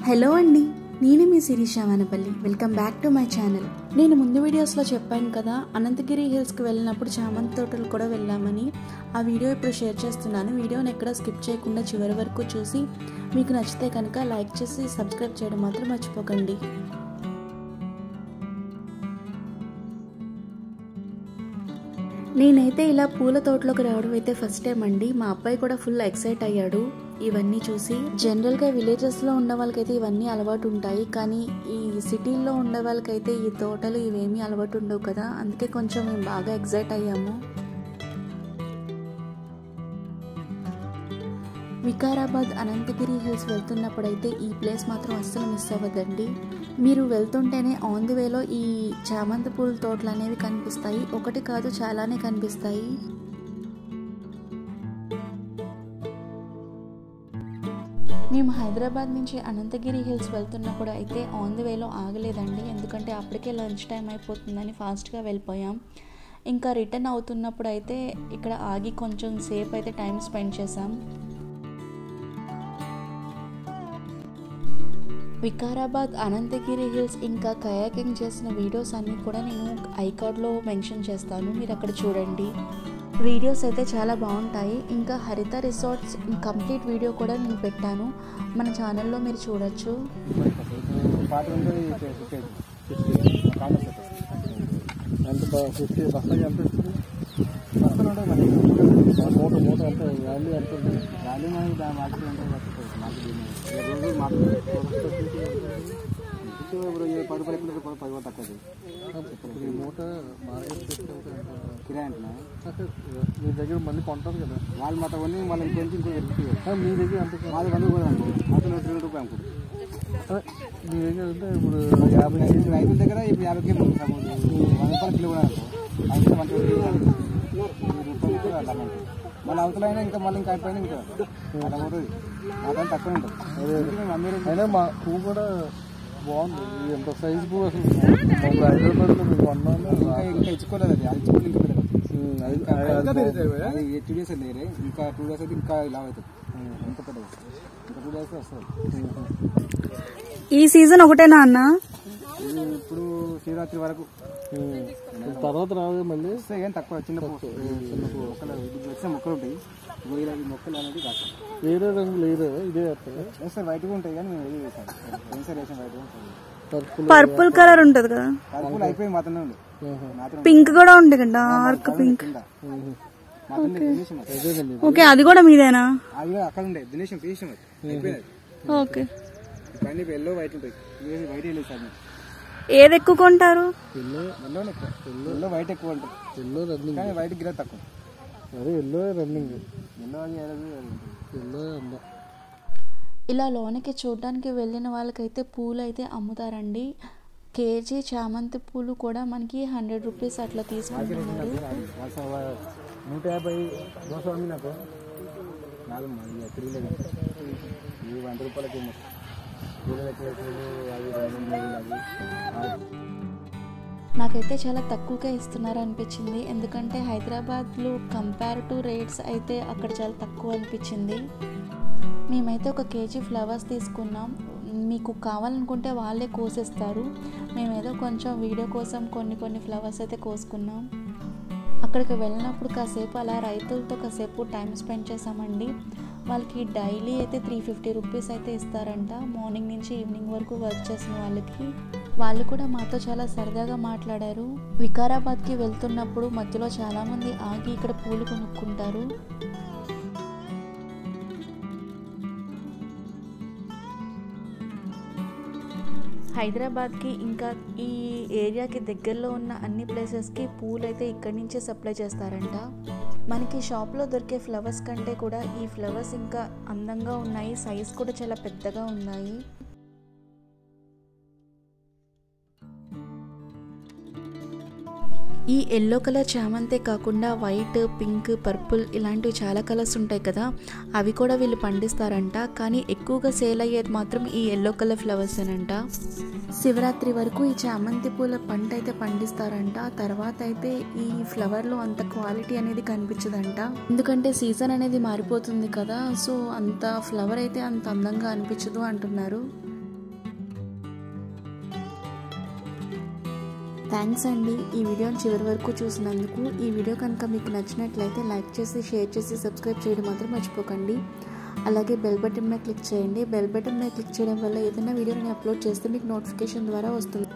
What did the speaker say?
Hello అండి, నేను మీ Sirisha Vanapalli. Welcome back to my channel. నేను ముందు వీడియోస్లో చెప్పాను కదా, అనంతగిరి హిల్స్కి వెళ్ళినప్పుడు చామంతి తోటలు కూడా వెళ్ళామని. ఆ వీడియో ఇప్పుడు షేర్ చేస్తున్నాను. వీడియోని ఎక్కడ స్కిప్ చేయకుండా చివరి వరకు చూసి మీకు నచ్చితే కనుక లైక్ చేసి సబ్స్క్రైబ్ చేయడం మాత్రం మర్చిపోకండి. నేనైతే ఇలా పూల తోటలోకి రావడం అయితే ఫస్ట్ టైం అండి. మా అబ్బాయి కూడా ఫుల్ ఎక్సైట్ అయ్యాడు ఇవన్నీ చూసి. జనరల్గా విలేజెస్లో ఉన్న వాళ్ళకైతే ఇవన్నీ అలవాటు ఉంటాయి, కానీ ఈ సిటీల్లో ఉండే వాళ్ళకైతే ఈ తోటలు ఇవేమీ అలవాటు ఉండవు కదా, అందుకే కొంచెం మేము బాగా ఎక్సైట్ అయ్యాము. వికారాబాద్ అనంతగిరి హిల్స్ వెళ్తున్నప్పుడైతే ఈ ప్లేస్ మాత్రం అస్సలు మిస్ అవ్వదండి. మీరు వెళ్తుంటేనే ఆన్ ది వేలో ఈ చామంతి పూల తోటలు అనేవి కనిపిస్తాయి. ఒకటి కాదు, చాలానే కనిపిస్తాయి. మేము హైదరాబాద్ నుంచి అనంతగిరి హిల్స్ వెళ్తున్నప్పుడు అయితే ఆన్ ది వేలో ఆగలేదండి, ఎందుకంటే అప్పటికే లంచ్ టైం అయిపోతుందని ఫాస్ట్గా వెళ్ళిపోయాం. ఇంకా రిటర్న్ అవుతున్నప్పుడు అయితే ఇక్కడ ఆగి కొంచెం సేపు అయితే టైం స్పెండ్ చేసాం. వికారాబాద్ అనంతగిరి హిల్స్ ఇంకా కయాకింగ్ చేసిన వీడియోస్ అన్నీ కూడా నేను ఐకార్డ్లో మెన్షన్ చేస్తాను, మీరు అక్కడ చూడండి. వీడియోస్ అయితే చాలా బాగుంటాయి. ఇంకా హరిత రిసార్ట్స్ కంప్లీట్ వీడియో కూడా నేను పెట్టాను, మన ఛానల్లో మీరు చూడొచ్చు. మీ దగ్గర మళ్ళీ కొంటారు కదా వాళ్ళు మాట కొన్ని మళ్ళీ ఇంకొంచెం మీ దగ్గర అంత వాళ్ళు వంద కూడా అతను 2 రూపాయలు అనుకుంటు మీ దగ్గర అంటే ఇప్పుడు 50 రైతుల దగ్గర ఇప్పుడు 50 కిలో 100 రూపాయలు కిలో కూడా అయితే 120 రూపాయలు అలా మళ్ళీ అవతలైనా ఇంకా మళ్ళీ ఇంకా అయిపోయినా ఇంకా అలా పోతుంది, అతను తక్కువ ఉంటుంది. అయినా మా పువ్వు కూడా బాగుంది, ఎంత సైజు పువ్వు అసలు హైదరాబాద్లో మీకు కొన్నాను ఇంకా ఇచ్చుకోలేదు. అది అది ఇచ్చుకోలేదు, ఇంకా పెద్దది. అది 2 days లేరే, ఇంకా 2 days అయితే ఇంకా ఇలా అవుతుంది, ఇంకా పెద్దది. ఇంకా 2 days వస్తుంది. ఈ సీజన్ ఒకటేనా అన్న? ఇప్పుడు శివరాత్రి వరకు, తర్వాత రాదు మళ్ళీ ఏం తక్కువ. చిన్న మొక్కలు వచ్చే మొక్కలు ఉంటాయి, మొక్కలు అనేది కాదు. వేరే రంగులు వేరే ఇదే సార్ వైట్గా ఉంటాయి, కానీ మేము ఏది వేసాం సార్ వేసాం వైట్. పర్పుల్ కలర్ ఉంటుంది కదా, పర్పుల్ అయిపోయి మాత్రమే ఉంది. పింక్ కూడా ఉంది కదా, డార్క్ పింక్. ఓకే, అది కూడా మీదేనా? అది అక్కడ ఉండే దినేషం తీసాం అయిపోయింది. ఓకే, పైన ఎల్లో వైట్ ఉంటాయి, వైట్ వెళ్ళేది సార్. ఏది ఎక్కువ కొంటారు? ఎల్లో వైట్ ఎక్కువ ఉంటుంది, ఎల్లో రన్నింగ్, కానీ వైట్ గిరా తక్కువ. అదే ఎల్లో రన్నింగ్, ఎల్లో అది ఎల్లో అందం. ఇలా లోనికి చూడడానికి వెళ్ళిన వాళ్ళకైతే పూలు అయితే అమ్ముతారండి. కేజీ చామంతి పూలు కూడా మనకి 100 రూపీస్ అట్లా తీసుకుంటున్నారు. 150 దోశ నాకు 100 రూపాయలకి నాకైతే చాలా తక్కువగా ఇస్తున్నారు అనిపించింది, ఎందుకంటే హైదరాబాద్లో కంపేర్ టు రేట్స్ అయితే అక్కడ చాలా తక్కువ అనిపించింది. మేమైతే 1 కేజీ ఫ్లవర్స్ తీసుకున్నాం. మీకు కావాలనుకుంటే వాళ్ళే కోసిస్తారు. మేమేదో కొంచెం వీడియో కోసం కొన్ని ఫ్లవర్స్ అయితే కోసుకున్నాం. అక్కడికి వెళ్ళినప్పుడు కాసేపు అలా రైతులతో కాసేపు టైం స్పెండ్ చేసామండి. వాళ్ళకి డైలీ అయితే 350 రూపీస్ అయితే ఇస్తారంట, మార్నింగ్ నుంచి ఈవినింగ్ వరకు వర్క్ చేసిన వాళ్ళకి. వాళ్ళు కూడా మాతో చాలా సరదాగా మాట్లాడారు. వికారాబాద్కి వెళ్తున్నప్పుడు మధ్యలో చాలామంది ఆగి ఇక్కడ పూలు కొనుక్కుంటారు. హైదరాబాద్కి ఇంకా ఈ ఏరియాకి దగ్గరలో ఉన్న అన్ని ప్లేసెస్కి పూలు అయితే ఇక్కడి నుంచే సప్లై చేస్తారంట. మనకి షాప్లో దొరికే ఫ్లవర్స్ కంటే కూడా ఈ ఫ్లవర్స్ ఇంకా అందంగా ఉన్నాయి, సైజ్ కూడా చాలా పెద్దగా ఉన్నాయి. ఈ ఎల్లో కలర్ చామంతే కాకుండా వైట్, పింక్, పర్పుల్ ఇలాంటివి చాలా కలర్స్ ఉంటాయి కదా, అవి కూడా వీళ్ళు పండిస్తారంట. కానీ ఎక్కువగా సేల్ అయ్యేది మాత్రం ఈ ఎల్లో కలర్ ఫ్లవర్స్ అనంట. శివరాత్రి వరకు ఈ చామంతి పూల పంట అయితే పండిస్తారంట. తర్వాత అయితే ఈ ఫ్లవర్లో అంత క్వాలిటీ అనేది కనిపించదంట, ఎందుకంటే సీజన్ అనేది మారిపోతుంది కదా, సో అంత ఫ్లవర్ అయితే అంత అందంగా అనిపించదు అంటున్నారు. థ్యాంక్స్ అండి ఈ వీడియోని చివరి వరకు చూసినందుకు. ఈ వీడియో కనుక మీకు నచ్చినట్లయితే లైక్ చేసి, షేర్ చేసి, సబ్స్క్రైబ్ చేయడం మాత్రం మర్చిపోకండి. అలాగే బెల్ బటన్ మీద క్లిక్ చేయండి. బెల్ బటన్ మీద క్లిక్ చేయడం వల్ల ఏదైనా వీడియో నేను అప్లోడ్ చేస్తే మీకు నోటిఫికేషన్ ద్వారా వస్తుంది.